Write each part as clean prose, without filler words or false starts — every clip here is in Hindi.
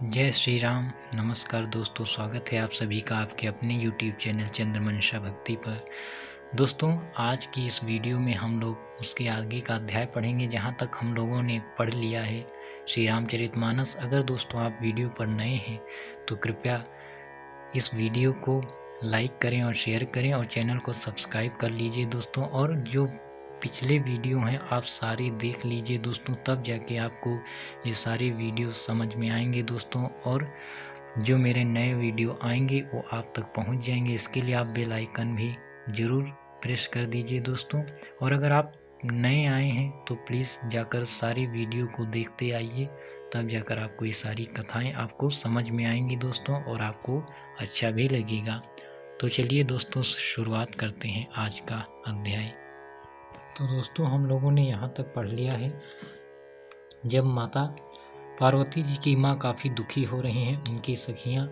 जय श्री राम। नमस्कार दोस्तों, स्वागत है आप सभी का आपके अपने YouTube चैनल चंद्रमंशा भक्ति पर। दोस्तों, आज की इस वीडियो में हम लोग उसके आगे का अध्याय पढ़ेंगे जहाँ तक हम लोगों ने पढ़ लिया है श्री रामचरितमानस। अगर दोस्तों आप वीडियो पर नए हैं तो कृपया इस वीडियो को लाइक करें और शेयर करें और चैनल को सब्सक्राइब कर लीजिए दोस्तों। और जो पिछले वीडियो हैं आप सारे देख लीजिए दोस्तों, तब जाके आपको ये सारे वीडियो समझ में आएंगे दोस्तों। और जो मेरे नए वीडियो आएंगे वो आप तक पहुंच जाएंगे। इसके लिए आप बेल आइकन भी ज़रूर प्रेस कर दीजिए दोस्तों। और अगर आप नए आए हैं तो प्लीज़ जाकर सारी वीडियो को देखते आइए, तब जाकर आपको ये सारी कथाएं आपको समझ में आएंगी दोस्तों और आपको अच्छा भी लगेगा। तो चलिए दोस्तों, शुरुआत करते हैं आज का अध्याय। तो दोस्तों, हम लोगों ने यहाँ तक पढ़ लिया है जब माता पार्वती जी की माँ काफ़ी दुखी हो रही हैं, उनकी सखियाँ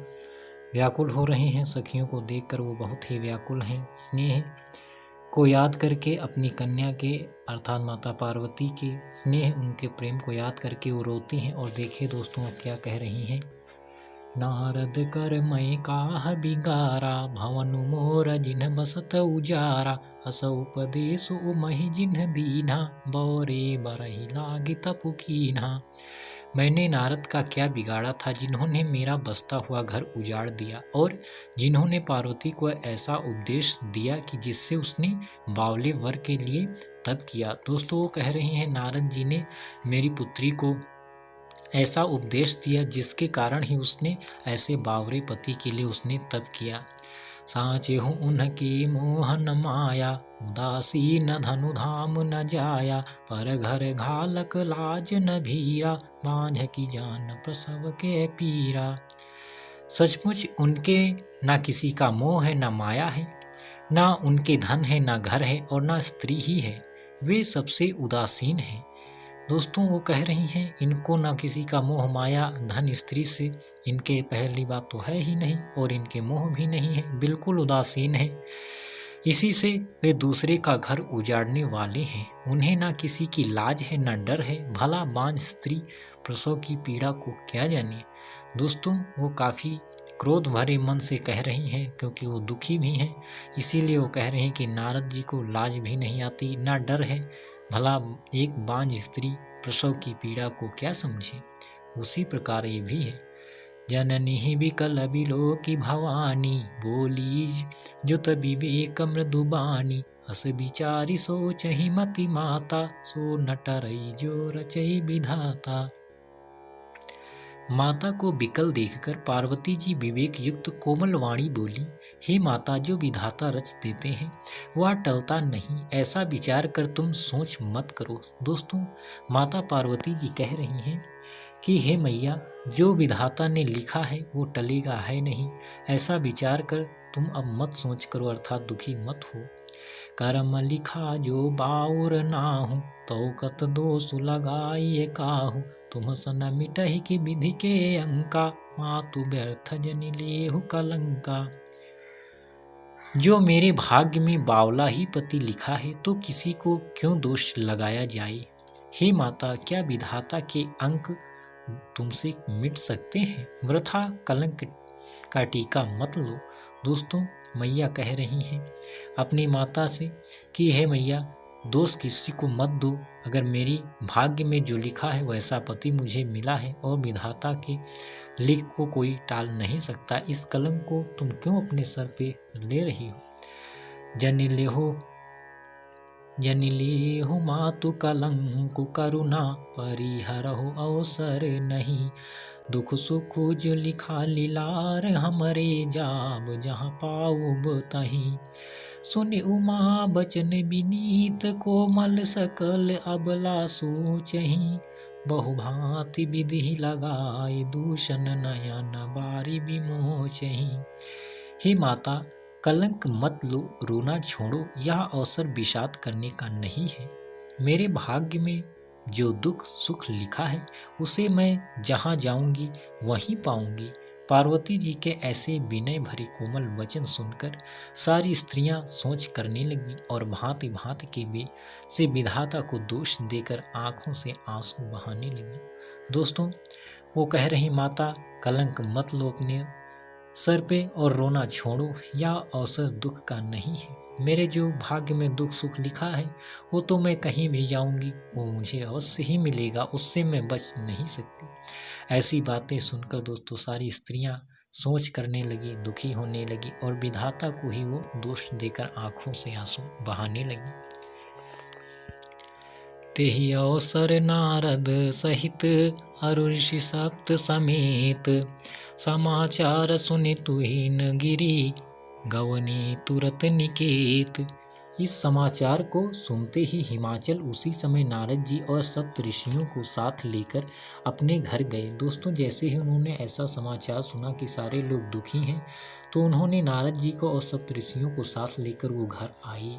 व्याकुल हो रही हैं। सखियों को देखकर वो बहुत ही व्याकुल हैं। स्नेह को याद करके अपनी कन्या के अर्थात माता पार्वती के स्नेह, उनके प्रेम को याद करके वो रोती हैं। और देखिए दोस्तों वो क्या कह रही हैं। नारद कर मय काह बिगारा, भवन मोर जिन्ह बसत उजारा, अस उपदेश महि जिन्ह दीन्हा, बौरे बरहि लागी तपुकीन्हा। मैंने नारद का क्या बिगाड़ा था जिन्होंने मेरा बसता हुआ घर उजाड़ दिया, और जिन्होंने पार्वती को ऐसा उपदेश दिया कि जिससे उसने बावले वर के लिए तप किया। दोस्तों वो कह रही हैं नारद जी ने मेरी पुत्री को ऐसा उपदेश दिया जिसके कारण ही उसने ऐसे बावरे पति के लिए उसने तप किया। साचे हूँ उनके मोहन माया, उदासी न धनु धाम न जाया, पर घर घालक लाज न भीरा, बांझ की जान प्रसव के पीरा। सचमुच उनके ना किसी का मोह है, ना माया है, ना उनके धन है, ना घर है, और ना स्त्री ही है। वे सबसे उदासीन हैं। दोस्तों वो कह रही हैं इनको ना किसी का मोह माया धन स्त्री से इनके पहली बात तो है ही नहीं, और इनके मोह भी नहीं है, बिल्कुल उदासीन है। इसी से वे दूसरे का घर उजाड़ने वाले हैं। उन्हें ना किसी की लाज है, ना डर है। भला बांझ स्त्री प्रसव की पीड़ा को क्या जाने। दोस्तों वो काफ़ी क्रोध भरे मन से कह रही हैं, क्योंकि वो दुखी भी हैं। इसीलिए वो कह रहे हैं कि नारद जी को लाज भी नहीं आती, ना डर है। भला एक बांझ स्त्री प्रसव की पीड़ा को क्या समझे। उसी प्रकार ये भी है। जननी ही विकल बिलो की भवानी, बोली जुत विवेक मृदुबानी, अस विचारी सोचहि मति माता, सो नटरई जो रचई विधाता। माता को विकल देखकर पार्वती जी विवेक युक्त कोमल वाणी बोली, हे माता, जो विधाता रच देते हैं वह टलता नहीं, ऐसा विचार कर तुम सोच मत करो। दोस्तों माता पार्वती जी कह रही हैं कि हे मैया, जो विधाता ने लिखा है वो टलेगा है नहीं, ऐसा विचार कर तुम अब मत सोच करो, अर्थात दुखी मत हो। कर्म लिखा जो बाउर नाहु, तो कत दोष लगाइए काहू, तुम सन मिटहि की विधि के अंका, मातु व्यर्थ जनि लेहु कलंका। जो मेरे भाग्य में बावला ही पति लिखा है तो किसी को क्यों दोष लगाया जाए। हे माता, क्या विधाता के अंक तुमसे मिट सकते हैं। वृथा कलंक का टीका मत लो। दोस्तों मैया कह रही हैं अपनी माता से कि हे मैया, दोष किसी को मत दो। अगर मेरी भाग्य में जो लिखा है वैसा पति मुझे मिला है, और विधाता के लिख को कोई टाल नहीं सकता। इस कलंक को तुम क्यों अपने सर पे ले रही हो। जनि लेहु मातु कलंक करुणा, परिहरहु अवसर नहीं, दुख सुख जो लिखा लीलार हमरे, जाब जहाँ पाऊब तहीं। सुनि उमा बचन विनीत, कोमल सकल अबला सोचहि, बहुभांति विधि लगाए, दूषण नयन बारी विमोचहि। हे माता, कलंक मत लो, रोना छोड़ो। यह अवसर विषाद करने का नहीं है। मेरे भाग्य में जो दुख सुख लिखा है उसे मैं जहाँ जाऊंगी वहीं पाऊंगी। पार्वती जी के ऐसे विनय भरे कोमल वचन सुनकर सारी स्त्रियां सोच करने लगीं और भांति भांति के से विधाता को दोष देकर आंखों से आंसू बहाने लगी। दोस्तों, वो कह रही, माता कलंक मत लो अपने सर पे और रोना छोड़ो, यह अवसर दुख का नहीं है। मेरे जो भाग्य में दुख सुख लिखा है वो तो मैं कहीं भी जाऊंगी वो मुझे अवश्य ही मिलेगा, उससे मैं बच नहीं सकती। ऐसी बातें सुनकर दोस्तों सारी स्त्रियां सोच करने लगी, दुखी होने लगी और विधाता को ही वो दोष देकर आंखों से आंसू बहाने लगी। तेहि अवसर नारद सहित अरु ऋषि सप्त समेत, समाचार सुनि तुहिन गिरी गवनी तुरत निकेत। इस समाचार को सुनते ही हिमाचल उसी समय नारद जी और सप्त ऋषियों को साथ लेकर अपने घर गए। दोस्तों, जैसे ही उन्होंने ऐसा समाचार सुना कि सारे लोग दुखी हैं, तो उन्होंने नारद जी को और सप्त ऋषियों को साथ लेकर वो घर आए।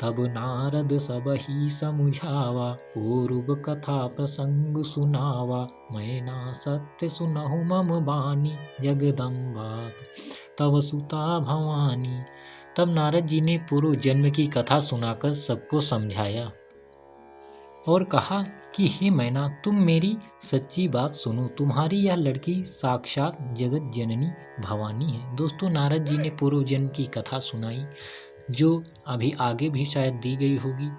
तब नारद सब ही समुझावा, पूर्व कथा प्रसंग सुनावा, मैं ना सत्य सुनहु मम बानी, जगदम्बा तब सुता भवानी। तब नारद जी ने पूर्व जन्म की कथा सुनाकर सबको समझाया और कहा कि हे मैना, तुम मेरी सच्ची बात सुनो, तुम्हारी यह लड़की साक्षात जगत जननी भवानी है। दोस्तों, नारद जी ने पूर्व जन्म की कथा सुनाई जो अभी आगे भी शायद दी गई होगी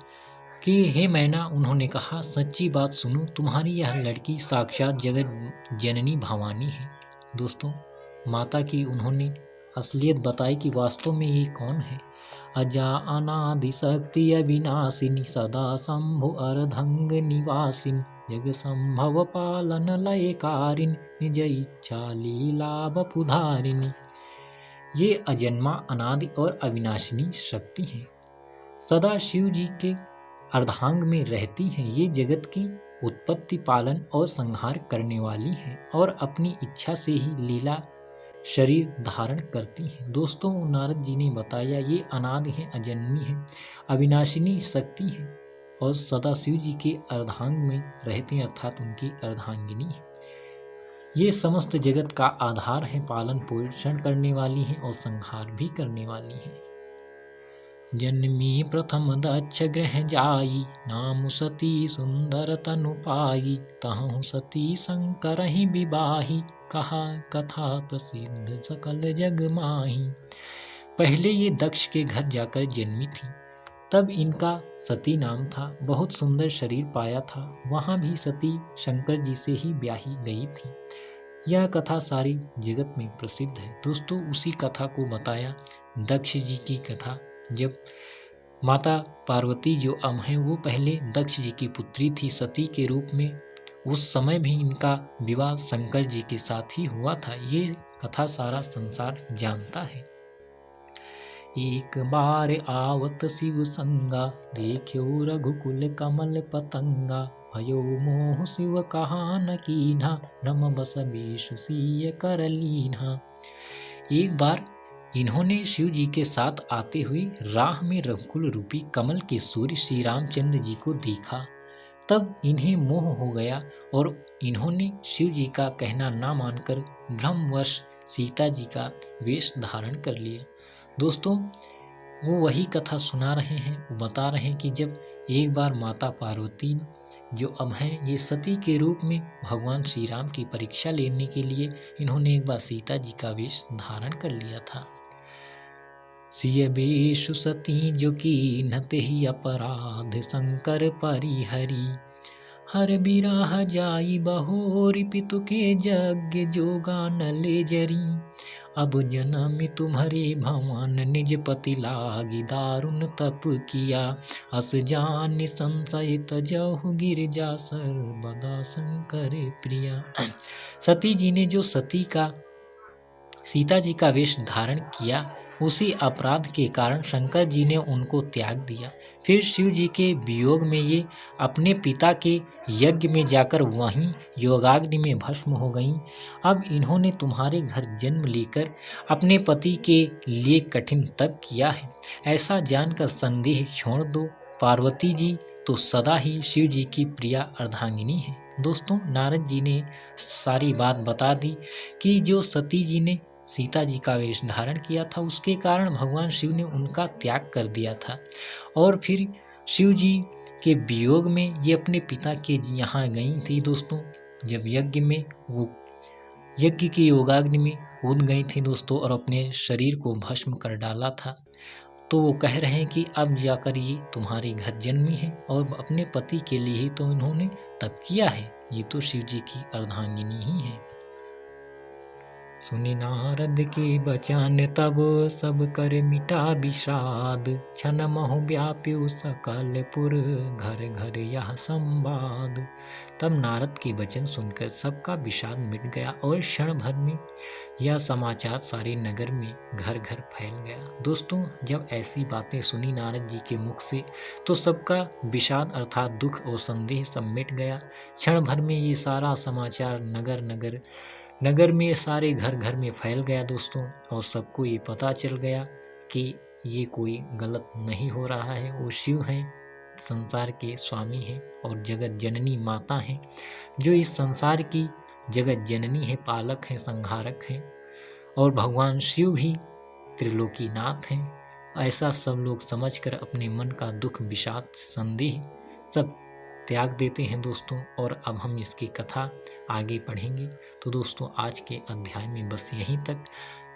कि हे मैना, उन्होंने कहा सच्ची बात सुनो, तुम्हारी यह लड़की साक्षात जगत जननी भवानी है। दोस्तों, माता की उन्होंने असलियत बताई कि वास्तव में ये कौन है। अजा अनादि शक्ति अविनाशिनी, सदा शंभु अर्धंग निवासिनी, जग संभव पालन लयकारिणी, निज इच्छा लीला बपुधारिणी। ये अजन्मा, अनादि और अविनाशिनी शक्ति है, सदा शिव जी के अर्धांग में रहती है। ये जगत की उत्पत्ति, पालन और संहार करने वाली है और अपनी इच्छा से ही लीला शरीर धारण करती हैं। दोस्तों, नारद जी ने बताया ये अनादि है, अजन्मी है, अविनाशिनी शक्ति है और सदा शिव जी के अर्धांग में रहते हैं, अर्थात उनकी अर्धांगिनी है। ये समस्त जगत का आधार है, पालन पोषण करने वाली है और संहार भी करने वाली है। जन्मी प्रथम दक्ष गृह जाई, नाम सती सुंदर तनु पाई, तहु सती शंकर ही विवाही, कहा कथा प्रसिद्ध सकल जग माही। पहले ये दक्ष के घर जाकर जन्मी थी, तब इनका सती नाम था, बहुत सुंदर शरीर पाया था। वहाँ भी सती शंकर जी से ही ब्याही गई थी। यह कथा सारी जगत में प्रसिद्ध है। दोस्तों, उसी कथा को बताया, दक्ष जी की कथा। जब माता पार्वती जो है वो पहले दक्ष जी की पुत्री थी सती के रूप में, उस समय भी इनका विवाह शंकर जी के साथ ही हुआ था। ये कथा सारा संसार जानता है। एक बार आवत शिव संगा, देखो रघुकुल कमल पतंगा, भयो मोह शिव कहा न कीन्हा, रम बस बेशु सिय कर लीन्हा। एक बार इन्होंने शिव जी के साथ आते हुए राह में रघुकुल रूपी कमल के सूर्य श्री रामचंद्र जी को देखा। तब इन्हें मोह हो गया और इन्होंने शिव जी का कहना ना मानकर भ्रमवश सीता जी का वेश धारण कर लिया। दोस्तों, वो वही कथा सुना रहे हैं, वो बता रहे हैं कि जब एक बार माता पार्वती जो अब हैं ये सती के रूप में भगवान श्री राम की परीक्षा लेने के लिए इन्होंने एक बार सीता जी का वेश धारण कर लिया था। सिय बेशु सती जो की नते ही अपराध, शंकर परिहरी, हर बिराह जाई बहोरी, पितु के यज्ञ जोगा न ले जरी, अब जन्म तुम्हारे भवन, निज पति लागी दारुण तप किया, अस जान संशय तजहु गिरजा सर्वदा शंकर प्रिया। सती जी ने जो सीता जी का वेश धारण किया, उसी अपराध के कारण शंकर जी ने उनको त्याग दिया। फिर शिव जी के वियोग में ये अपने पिता के यज्ञ में जाकर वहीं योगाग्नि में भस्म हो गईं। अब इन्होंने तुम्हारे घर जन्म लेकर अपने पति के लिए कठिन तप किया है, ऐसा जानकर संदेह छोड़ दो। पार्वती जी तो सदा ही शिव जी की प्रिया अर्धांगिनी है। दोस्तों नारद जी ने सारी बात बता दी कि जो सती जी ने सीता जी का वेश धारण किया था उसके कारण भगवान शिव ने उनका त्याग कर दिया था। और फिर शिव जी के वियोग में ये अपने पिता के यहाँ गई थी दोस्तों। जब यज्ञ की योगाग्नि में कूद गई थी दोस्तों और अपने शरीर को भस्म कर डाला था। तो वो कह रहे हैं कि अब जाकर ये तुम्हारे घर जन्मी है और अपने पति के लिए ही तो इन्होंने तप किया है। ये तो शिव जी की अर्धांगिनी ही है। सुनि नारद के बचन तब सब कर मिटा विषाद, क्षण महु व्याप्यु सकल पुर घर घर यह संवाद। तब नारद के वचन सुनकर सबका विषाद मिट गया और क्षण भर में यह समाचार सारे नगर में घर घर फैल गया। दोस्तों जब ऐसी बातें सुनी नारद जी के मुख से तो सबका विषाद अर्थात दुख और संदेह सब मिट गया। क्षण भर में ये सारा समाचार नगर में सारे घर घर में फैल गया दोस्तों। और सबको ये पता चल गया कि ये कोई गलत नहीं हो रहा है। वो शिव हैं, संसार के स्वामी हैं और जगत जननी माता हैं, जो इस संसार की जगत जननी है, पालक हैं, संहारक हैं। और भगवान शिव भी त्रिलोकीनाथ हैं। ऐसा सब लोग समझकर अपने मन का दुख, विषाद, संदेह सब त्याग देते हैं दोस्तों। और अब हम इसकी कथा आगे पढ़ेंगे। तो दोस्तों आज के अध्याय में बस यहीं तक।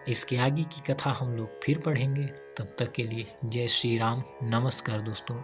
इसके आगे की कथा हम लोग फिर पढ़ेंगे। तब तक के लिए जय श्री राम, नमस्कार दोस्तों।